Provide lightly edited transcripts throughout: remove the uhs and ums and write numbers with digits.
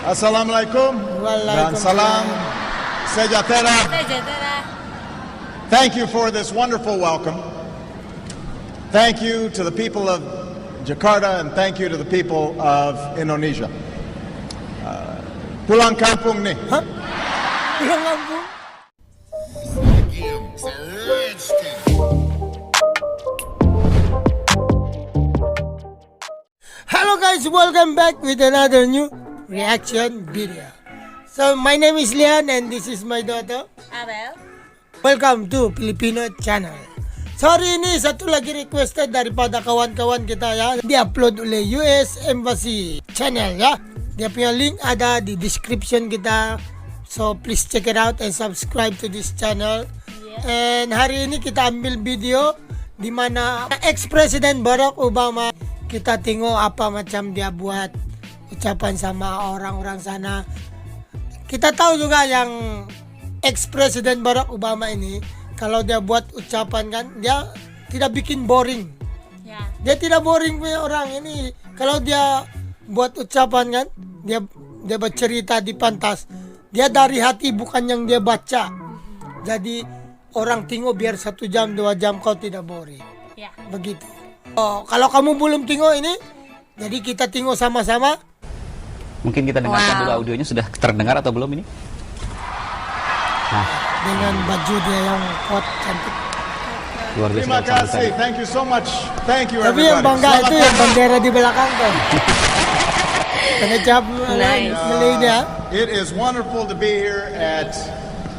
Assalamualaikum dan salam sejahtera. Thank you for this wonderful welcome. Thank you to the people of Jakarta and thank you to the people of Indonesia. Pulang kampung nih. Hah? Pulang kampung? Hello guys, welcome back with another new reaction video. So my name is Lian and this is my daughter Abel. Welcome to Filipino channel. Sorry, ini satu lagi requested daripada kawan-kawan kita ya. Di-upload oleh US Embassy channel ya. Dia punya link ada di description kita. So please check it out and subscribe to this channel. And hari ini kita ambil video di mana ex-Presiden Barack Obama, kita tengok apa macam dia buat ucapan sama orang-orang sana. Kita tahu juga yang ex-Presiden Barack Obama ini, kalau dia buat ucapan kan, dia tidak bikin boring. Ya. Dia tidak boring punya orang ini. Kalau dia buat ucapan kan, dia bercerita di pantas. Dia dari hati, bukan yang dia baca. Jadi orang tengok biar 1 jam 2 jam kau tidak boring. Ya. Begitu. Oh, kalau kamu belum tengok ini, jadi kita tengok sama-sama. Mungkin kita dengarkan dulu audionya, sudah terdengar atau belum ini? Nah, dengan baju dia yang hot cantik. luar biasa. Terima kasih. Thank you so much. Thank you Tapi everybody. yang bangga itu yang bendera di belakang tuh. Penecap Malay dia. It is wonderful to be here at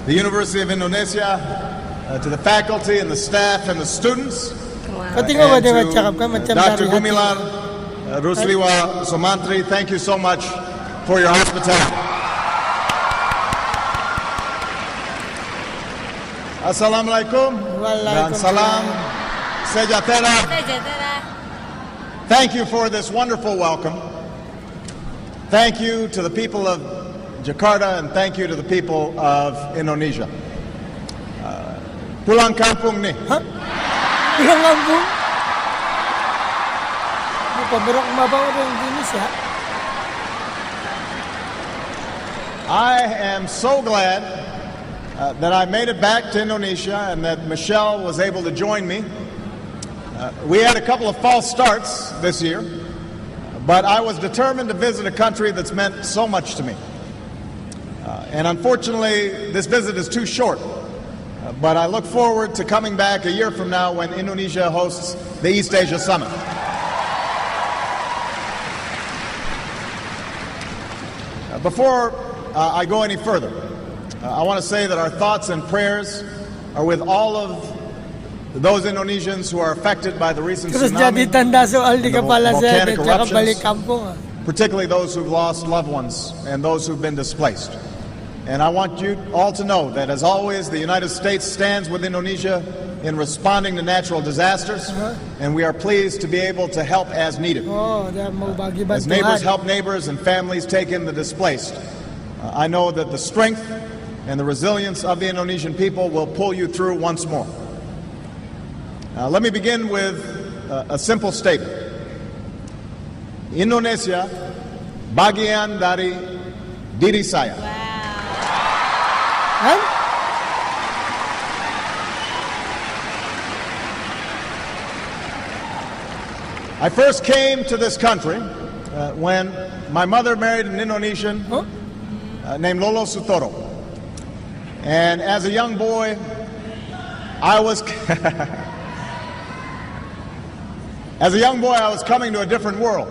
the University of Indonesia, to the faculty and the staff and the students. Kau tengok apa And dia to bercakap kan macam Dr. dari hati. Gumilar, Rusliwa Somantri, thank you so much for your hospitality. Assalamualaikum dan salam sejahtera. Thank you for this wonderful welcome. Thank you to the people of Jakarta and thank you to the people of Indonesia. Pulang kampung nih. Hah? Pulang kampung? Ini pemberok mabaw orang Indonesia. I am so glad that I made it back to Indonesia and that Michelle was able to join me. We had a couple of false starts this year, but I was determined to visit a country that's meant so much to me. And unfortunately, this visit is too short. But I look forward to coming back a year from now when Indonesia hosts the East Asia Summit. Before I go any further, I want to say that our thoughts and prayers are with all of those Indonesians who are affected by the recent Terus jadi tsunami, tanda soal di and the kepala saya volcanic dan cakap balik eruptions, kampung. particularly those who've lost loved ones and those who've been displaced. And I want you all to know that, as always, the United States stands with Indonesia in responding to natural disasters, and we are pleased to be able to help as needed. Oh, dia mau bagi As neighbors bantuan. help neighbors and families take in the displaced, I know that the strength and the resilience of the Indonesian people will pull you through once more. Let me begin with a simple statement. Indonesia bagian dari diri saya. Kan? I first came to this country when my mother married an Indonesian named Lolo Sutoro. And as a young boy, I was coming to a different world.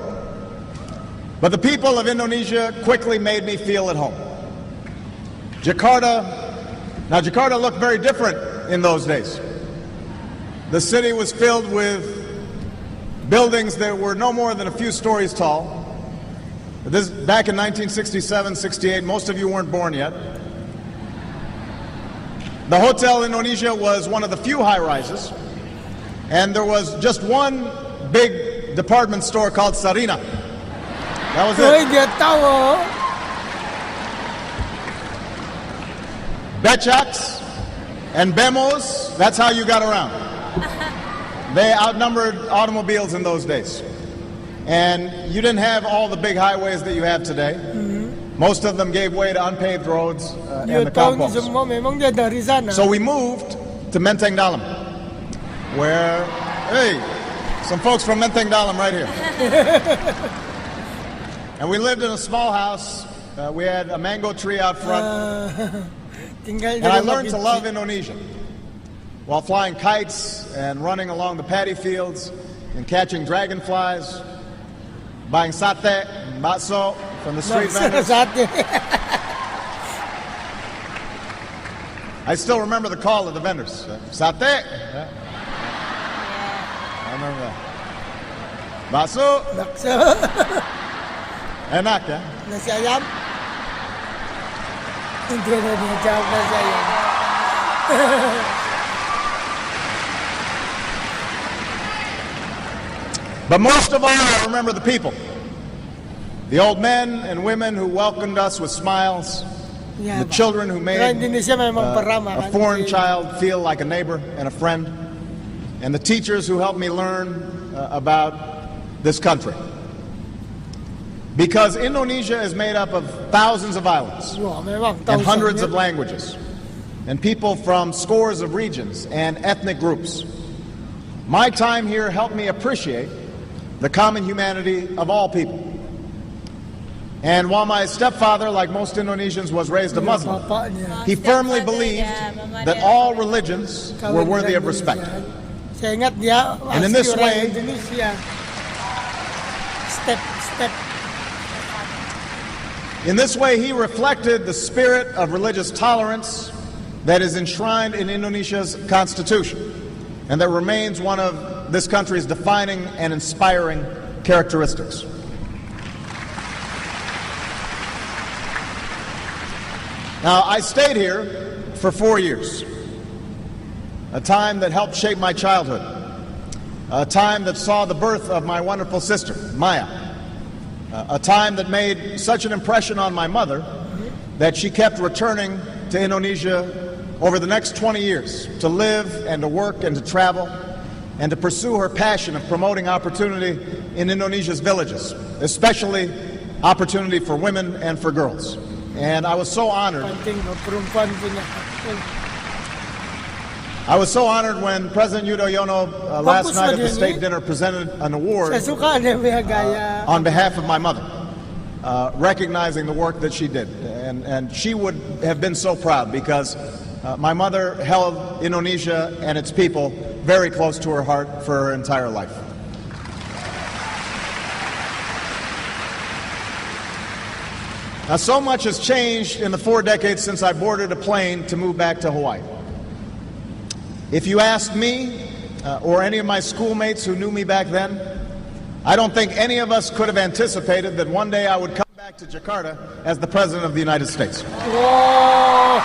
But the people of Indonesia quickly made me feel at home. Jakarta looked very different in those days. The city was filled with buildings that were no more than a few stories tall. This back in 1967, 68, most of you weren't born yet. The Hotel Indonesia was one of the few high-rises, and there was just one big department store called Sarina. That was Hoy, it. dia tahu. Becaks and Bemos, that's how you got around. They outnumbered automobiles in those days. And you didn't have all the big highways that you have today. Most of them gave way to unpaved roads and Yung the taon ni compost. semua memang dia dari sana. So we moved to Menteng Dalam, where, hey, some folks from Menteng Dalam right here. And we lived in a small house. We had a mango tree out front. Tinggal And I learned to love Indonesia while flying kites and running along the paddy fields and catching dragonflies, buying sate and bakso from the street vendors. I still remember the call of the vendors. Sate. Yeah. I remember that. Bakso. Bakso. Enak, ya? Nasi ayam. Hindi na niya jawab nasi ayam. But most of all, I remember the people. The old men and women who welcomed us with smiles. The children who made Indonesia memang perama a kan. foreign child feel like a neighbor and a friend. And the teachers who helped me learn about this country. Because Indonesia is made up of thousands of islands Wah, memang and tahu hundreds saya. of languages and people from scores of regions and ethnic groups. My time here helped me appreciate the common humanity of all people. And while my stepfather, like most Indonesians, was raised a Muslim, Bapaknya. he firmly believed that all religions were worthy of respect. Saya ingat dia And in asli this orang way- Indonesia. Step. In this way, he reflected the spirit of religious tolerance that is enshrined in Indonesia's constitution and that remains one of this country's defining and inspiring characteristics. Now, I stayed here for 4 years, a time that helped shape my childhood, a time that saw the birth of my wonderful sister, Maya, a time that made such an impression on my mother that she kept returning to Indonesia over the next 20 years to live and to work and to travel and to pursue her passion of promoting opportunity in Indonesia's villages, especially opportunity for women and for girls. And I was so honored. Penting perempuan punya. I was so honored when President Yudhoyono last Bagus night at the lah dia state ni. dinner presented an award Saya suka dia punya gaya. on behalf of my mother, recognizing the work that she did. And she would have been so proud because my mother held Indonesia and its people very close to her heart for her entire life. Now, so much has changed in the 4 decades since I boarded a plane to move back to Hawaii. If you asked me or any of my schoolmates who knew me back then, I don't think any of us could have anticipated that one day I would come back to Jakarta as the President of the United States. Wow.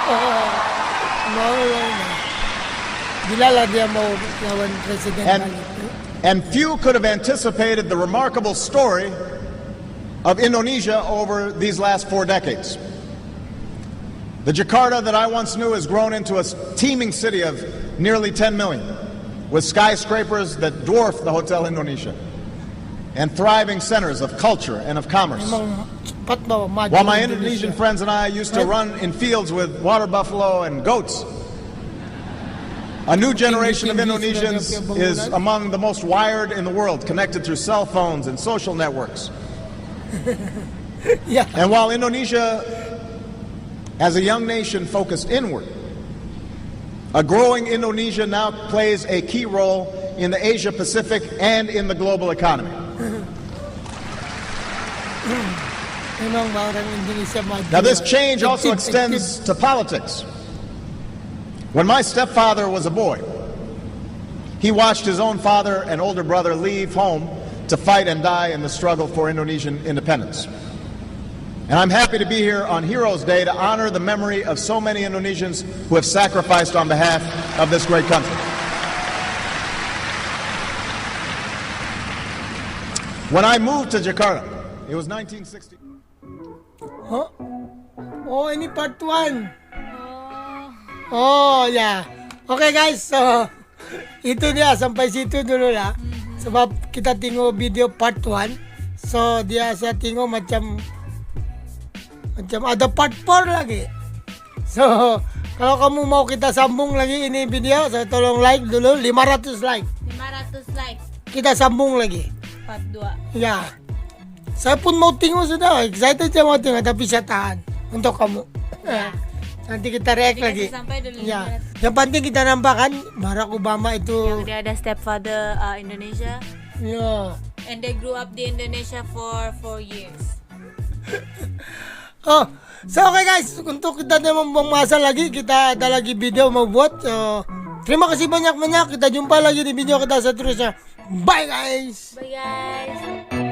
Bila lah dia mau lawan presiden And, kali itu. and few could have anticipated the remarkable story of Indonesia over these last 4 decades. The Jakarta that I once knew has grown into a teeming city of nearly 10 million, with skyscrapers that dwarf the Hotel Indonesia, and thriving centers of culture and of commerce. Memang cepat bawa maju. While my Indonesia. Indonesian friends and I used to run in fields with water buffalo and goats, a new generation of Indonesians is among the most wired in the world, connected through cell phones and social networks. Ya. And while Indonesia, as a young nation focused inward, a growing Indonesia now plays a key role in the Asia Pacific and in the global economy. Memang orang Indonesia maju. Now, this change also Aktif, extends to politics. When my stepfather was a boy, he watched his own father and older brother leave home to fight and die in the struggle for Indonesian independence. And I'm happy to be here on Heroes Day to honor the memory of so many Indonesians who have sacrificed on behalf of this great country. When I moved to Jakarta, it was 1960. Huh? Oh, ini part 1. Oh, ya. Okay guys, so itu dia, sampai situ dulu lah. Sebab kita tengok video part 1. So dia saya tengok macam Macam ada part 4 lagi. So, kalau kamu mau kita sambung lagi ini video, saya tolong like dulu 500 like. 500 like. Kita sambung lagi. Part 2. Ya. Saya pun mau tengok sudah. Excited saya mau tengok tapi saya tahan untuk kamu. Ya. Nanti kita react Jadi lagi. kasih sampai dulu Ya. 500. Yang penting kita nampak kan Barack Obama itu. Yang dia ada stepfather Indonesia. Ya. And they grew up di Indonesia for 4 years. Oh, so okay guys, untuk kita membuang masa lagi, kita ada lagi video mau buat. Terima kasih banyak-banyak. Kita jumpa lagi di video kita seterusnya. Bye guys. Bye guys.